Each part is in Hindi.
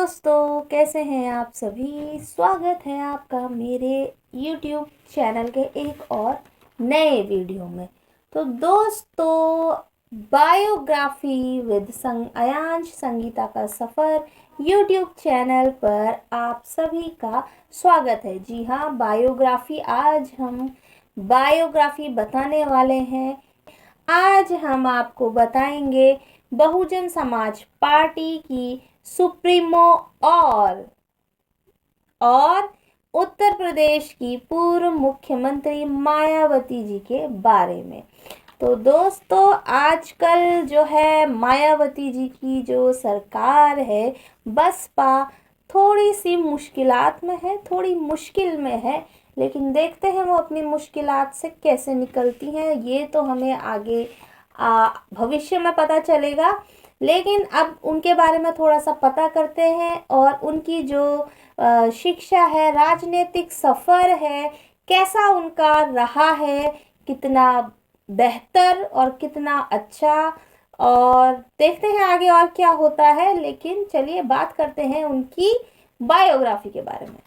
दोस्तों, कैसे हैं आप सभी। स्वागत है आपका मेरे YouTube चैनल के एक और नए वीडियो में। तो दोस्तों, बायोग्राफी विद अयांश संगीता का सफ़र YouTube चैनल पर आप सभी का स्वागत है। जी हाँ, बायोग्राफी। आज हम बायोग्राफी बताने वाले हैं। आज हम आपको बताएंगे बहुजन समाज पार्टी की सुप्रीमो और उत्तर प्रदेश की पूर्व मुख्यमंत्री मायावती जी के बारे में। तो दोस्तों, आजकल जो है मायावती जी की जो सरकार है, बसपा थोड़ी सी मुश्किलात में है, थोड़ी मुश्किल में है। लेकिन देखते हैं वो अपनी मुश्किलात से कैसे निकलती हैं, ये तो हमें आगे भविष्य में पता चलेगा। लेकिन अब उनके बारे में थोड़ा सा पता करते हैं और उनकी जो शिक्षा है, राजनीतिक सफ़र है, कैसा उनका रहा है, कितना बेहतर और कितना अच्छा, और देखते हैं आगे और क्या होता है। लेकिन चलिए बात करते हैं उनकी बायोग्राफी के बारे में।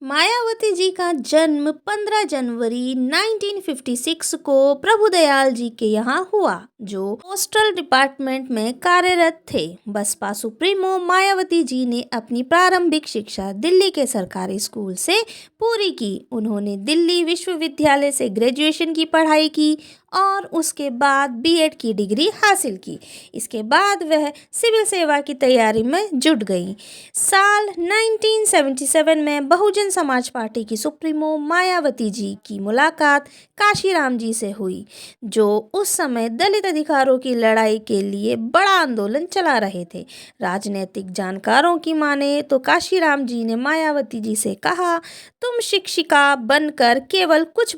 मायावती जी का जन्म 15 जनवरी 1956 को प्रभुदयाल जी के यहाँ हुआ, जो पोस्टल डिपार्टमेंट में कार्यरत थे। बसपा सुप्रीमो मायावती जी ने अपनी प्रारंभिक शिक्षा दिल्ली के सरकारी स्कूल से पूरी की। उन्होंने दिल्ली विश्वविद्यालय से ग्रेजुएशन की पढ़ाई की और उसके बाद बीएड की डिग्री हासिल की। इसके बाद वह सिविल सेवा की तैयारी में जुट गई। साल 1977 में बहुजन समाज पार्टी की सुप्रीमो मायावती जी की मुलाकात काशीराम जी से हुई, जो उस समय दलित अधिकारों की लड़ाई के लिए बड़ा आंदोलन चला रहे थे। राजनीतिक जानकारों की माने तो काशीराम जी ने मायावती जी से कहा, तुम शिक्षिका बनकर केवल कुछ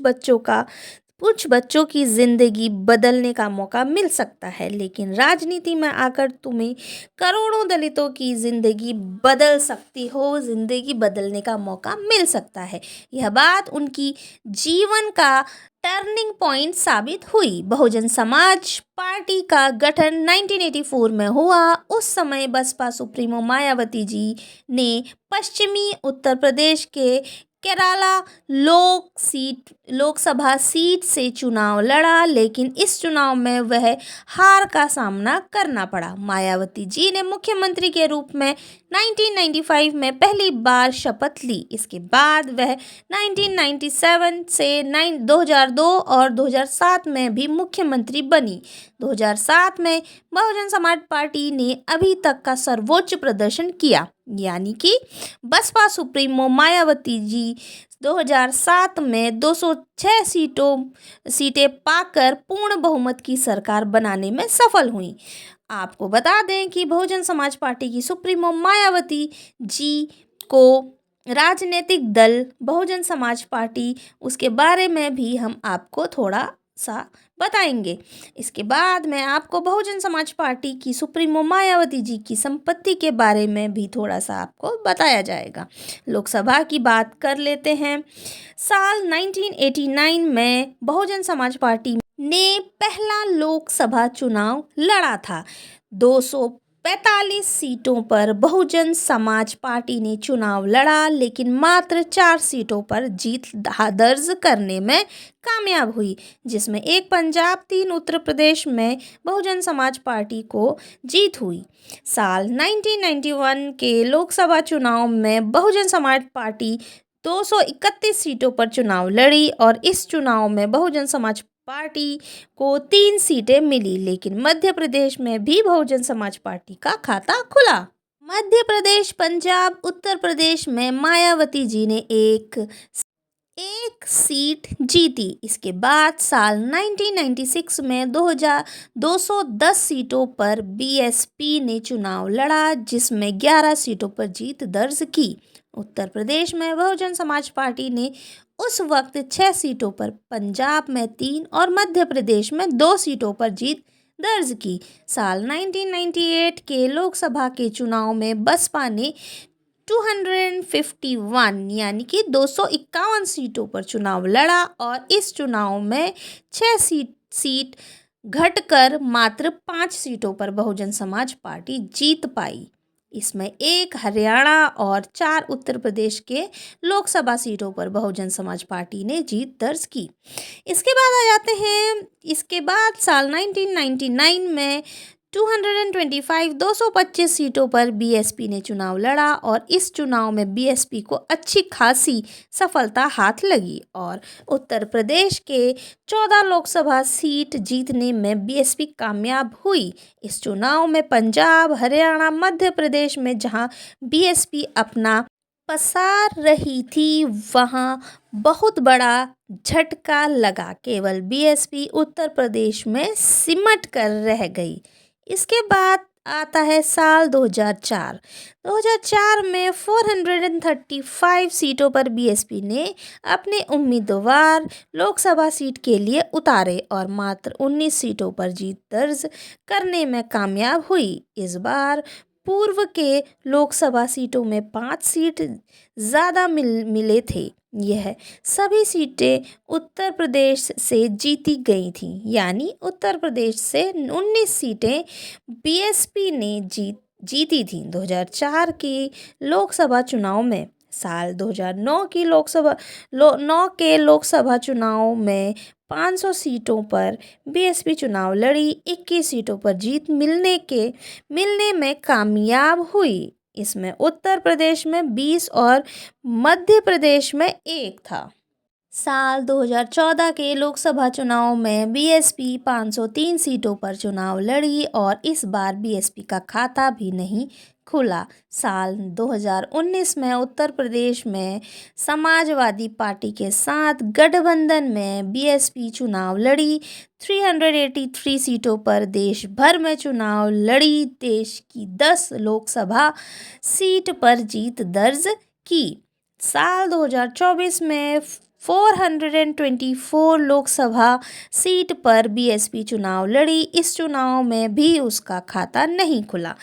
बच्चों की जिंदगी बदलने का मौका मिल सकता है, लेकिन राजनीति में आकर तुम्हें करोड़ों दलितों की जिंदगी बदल सकती हो, जिंदगी बदलने का मौका मिल सकता है। यह बात उनकी जीवन का टर्निंग पॉइंट साबित हुई। बहुजन समाज पार्टी का गठन 1984 में हुआ। उस समय बसपा सुप्रीमो मायावती जी ने पश्चिमी उत्तर प्रदेश के केराला लोकसभा सीट से चुनाव लड़ा, लेकिन इस चुनाव में वह हार का सामना करना पड़ा। मायावती जी ने मुख्यमंत्री के रूप में 1995 में पहली बार शपथ ली। इसके बाद वह 1997 से 2002 और 2007 में भी मुख्यमंत्री बनी। 2007 में बहुजन समाज पार्टी ने अभी तक का सर्वोच्च प्रदर्शन किया, यानी कि बसपा सुप्रीमो मायावती जी 2007 में 206 सीटें पाकर पूर्ण बहुमत की सरकार बनाने में सफल हुई। आपको बता दें कि बहुजन समाज पार्टी की सुप्रीमो मायावती जी को राजनीतिक दल बहुजन समाज पार्टी, उसके बारे में भी हम आपको थोड़ा सा बताएंगे। इसके बाद में आपको बहुजन समाज पार्टी की सुप्रीमो मायावती जी की संपत्ति के बारे में भी थोड़ा सा आपको बताया जाएगा। लोकसभा की बात कर लेते हैं। साल 1989 में बहुजन समाज पार्टी ने पहला लोकसभा चुनाव लड़ा था। 245 सीटों पर बहुजन समाज पार्टी ने चुनाव लड़ा, लेकिन मात्र 4 सीटों पर जीत दर्ज करने में कामयाब हुई, जिसमें एक पंजाब, 3 उत्तर प्रदेश में बहुजन समाज पार्टी को जीत हुई। साल 1991 के लोकसभा चुनाव में बहुजन समाज पार्टी 231 सीटों पर चुनाव लड़ी और इस चुनाव में बहुजन समाज पार्टी को 3 सीटें मिली, लेकिन मध्य प्रदेश में भी बहुजन समाज पार्टी का खाता खुला। मध्य प्रदेश, पंजाब, उत्तर प्रदेश में मायावती जी ने एक सीट जीती। इसके बाद साल 1996 में 210 सीटों पर बीएसपी ने चुनाव लड़ा, जिसमें 11 सीटों पर जीत दर्ज की। उत्तर प्रदेश में बहुजन समाज पार्टी ने उस वक्त 6 सीटों पर, पंजाब में 3 और मध्य प्रदेश में 2 सीटों पर जीत दर्ज की। साल 1998 के लोकसभा के चुनाव में बसपा ने 251 यानी कि 251 सीटों पर चुनाव लड़ा और इस चुनाव में 6 सीट घटकर मात्र 5 सीटों पर बहुजन समाज पार्टी जीत पाई। इसमें 1 हरियाणा और 4 उत्तर प्रदेश के लोकसभा सीटों पर बहुजन समाज पार्टी ने जीत दर्ज की। इसके बाद आ जाते हैं, इसके बाद साल 1999 में 225 सीटों पर बीएसपी ने चुनाव लड़ा और इस चुनाव में बीएसपी को अच्छी खासी सफलता हाथ लगी और उत्तर प्रदेश के 14 लोकसभा सीट जीतने में बीएसपी कामयाब हुई। इस चुनाव में पंजाब, हरियाणा, मध्य प्रदेश में जहां बीएसपी अपना पसार रही थी, वहां बहुत बड़ा झटका लगा। केवल बीएसपी उत्तर प्रदेश में सिमट कर रह गई। इसके बाद आता है साल 2004। 2004 में 435 सीटों पर बीएसपी ने अपने उम्मीदवार लोकसभा सीट के लिए उतारे और मात्र 19 सीटों पर जीत दर्ज करने में कामयाब हुई। इस बार पूर्व के लोकसभा सीटों में 5 सीट ज़्यादा मिले थे। यह सभी सीटें उत्तर प्रदेश से जीती गई थीं, यानी उत्तर प्रदेश से 19 सीटें बीएसपी ने जीती थीं। 2004 के लोकसभा चुनाव में साल 2009 की के लोकसभा चुनाव में 500 सीटों पर बीएसपी चुनाव लड़ी, 21 सीटों पर जीत मिलने में कामयाब हुई। इसमें उत्तर प्रदेश में 20 और मध्य प्रदेश में 1 था। साल 2014 के लोकसभा चुनाव में बीएसपी 503 सीटों पर चुनाव लड़ी और इस बार बीएसपी का खाता भी नहीं खुला। साल 2019 में उत्तर प्रदेश में समाजवादी पार्टी के साथ गठबंधन में बीएसपी चुनाव लड़ी, 383 सीटों पर देश भर में चुनाव लड़ी, देश की 10 लोकसभा सीट पर जीत दर्ज की। साल 2024 में 424 लोकसभा सीट पर बीएसपी चुनाव लड़ी। इस चुनाव में भी उसका खाता नहीं खुला।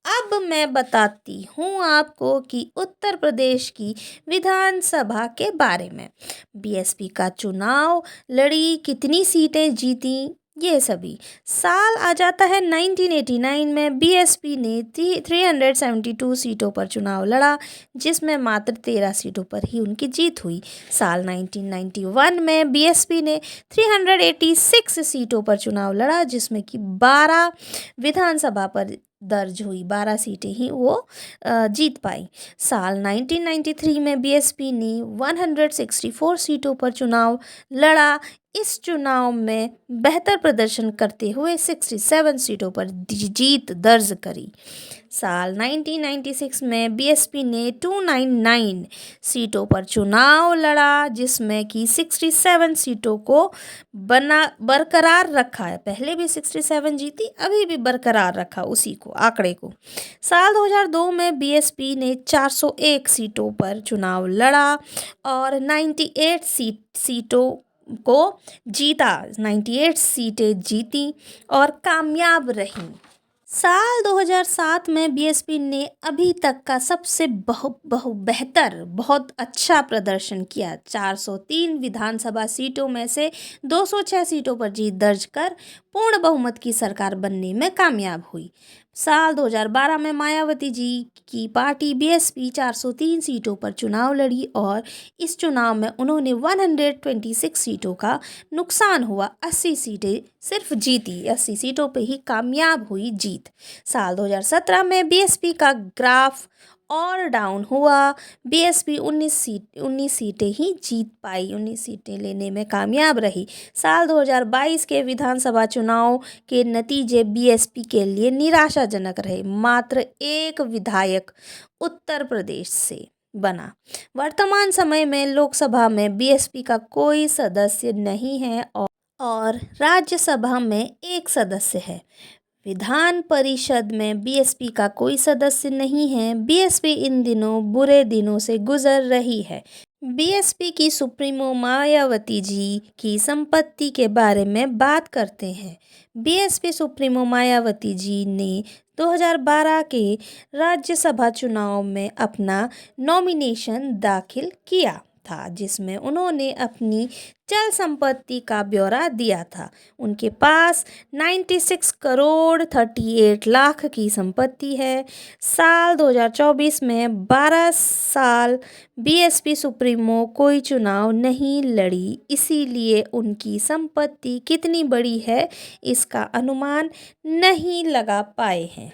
अब मैं बताती हूँ आपको कि उत्तर प्रदेश की विधानसभा के बारे में। बीएसपी का चुनाव लड़ी, कितनी सीटें जीती, ये सभी। साल आ जाता है 1989 में बीएसपी ने 372 सीटों पर चुनाव लड़ा, जिसमें मात्र 13 सीटों पर ही उनकी जीत हुई। साल 1991 में बीएसपी ने 386 सीटों पर चुनाव लड़ा, जिसमें कि 12 विधानसभा पर दर्ज हुई, 12 सीटें ही वो जीत पाई। साल 1993 में बीएसपी ने 164 सीटों पर चुनाव लड़ा। इस चुनाव में बेहतर प्रदर्शन करते हुए 67 सीटों पर जीत दर्ज करी। साल 1996 में बीएसपी ने 299 सीटों पर चुनाव लड़ा, जिसमें कि 67 सीटों को बरकरार रखा है। पहले भी 67 जीती, अभी भी बरकरार रखा उसी को, आंकड़े को। साल 2002 में बीएसपी ने 401 सीटों पर चुनाव लड़ा और 98 सीटों को जीता, 98 सीटें जीती और कामयाब रहीं। साल 2007 में बीएसपी ने अभी तक का सबसे बेहतर, बहुत अच्छा प्रदर्शन किया। 403 विधानसभा सीटों में से 206 सीटों पर जीत दर्ज कर पूर्ण बहुमत की सरकार बनने में कामयाब हुई। साल 2012 में मायावती जी की पार्टी बीएसपी 403 सीटों पर चुनाव लड़ी और इस चुनाव में उन्होंने 126 सीटों का नुकसान हुआ, 80 सीटें सिर्फ जीती, 80 सीटों पे ही कामयाब हुई जीत। साल 2017 में बीएसपी का ग्राफ और डाउन हुआ। बीएसपी 19 सीटें ही जीत पाई, 19 सीटें लेने में कामयाब रही। साल 2022 के विधानसभा चुनाव के नतीजे बीएसपी के लिए निराशाजनक रहे। मात्र 1 विधायक उत्तर प्रदेश से बना। वर्तमान समय में लोकसभा में बीएसपी का कोई सदस्य नहीं है और राज्यसभा में 1 सदस्य है। विधान परिषद में बीएसपी का कोई सदस्य नहीं है। बीएसपी इन दिनों बुरे दिनों से गुजर रही है। बीएसपी की सुप्रीमो मायावती जी की संपत्ति के बारे में बात करते हैं। बीएसपी सुप्रीमो मायावती जी ने 2012 के राज्यसभा चुनाव में अपना नॉमिनेशन दाखिल किया था जिसमें उन्होंने अपनी चल संपत्ति का ब्यौरा दिया था। उनके पास 96 करोड़ 38 लाख की संपत्ति है। साल 2024 में 12 साल बीएसपी सुप्रीमो कोई चुनाव नहीं लड़ी, इसीलिए उनकी संपत्ति कितनी बड़ी है इसका अनुमान नहीं लगा पाए हैं।